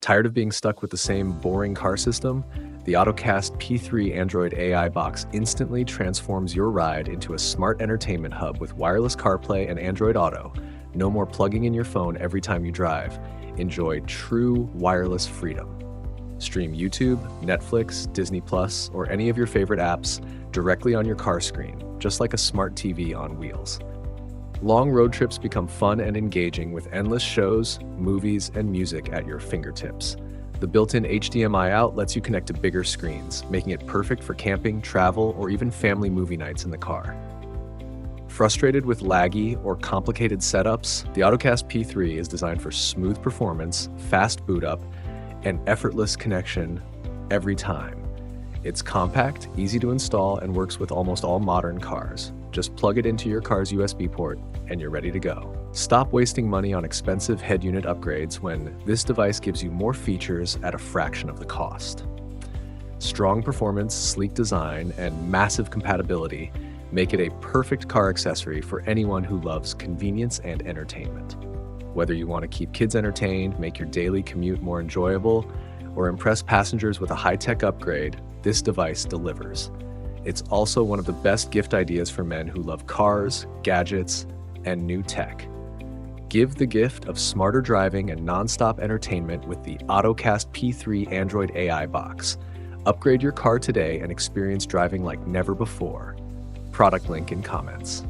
Tired of being stuck with the same boring car system? The AutoCast P3 Android AI box instantly transforms your ride into a smart entertainment hub with wireless CarPlay and Android Auto. No more plugging in your phone every time you drive. Enjoy true wireless freedom. Stream YouTube, Netflix, Disney Plus, or any of your favorite apps directly on your car screen, just like a smart TV on wheels. Long road trips become fun and engaging with endless shows, movies, and music at your fingertips. The built-in HDMI out lets you connect to bigger screens, making it perfect for camping, travel, or even family movie nights in the car. Frustrated with laggy or complicated setups? The AutoCast P3 is designed for smooth performance, fast boot up, and effortless connection every time. It's compact, easy to install, and works with almost all modern cars. Just plug it into your car's USB port and you're ready to go. Stop wasting money on expensive head unit upgrades when this device gives you more features at a fraction of the cost. Strong performance, sleek design, and massive compatibility make it a perfect car accessory for anyone who loves convenience and entertainment. Whether you want to keep kids entertained, make your daily commute more enjoyable, or impress passengers with a high-tech upgrade, this device delivers. It's also one of the best gift ideas for men who love cars, gadgets, and new tech. Give the gift of smarter driving and non-stop entertainment with the AutoCast P3 Android AI box. Upgrade your car today and experience driving like never before. Product link in comments.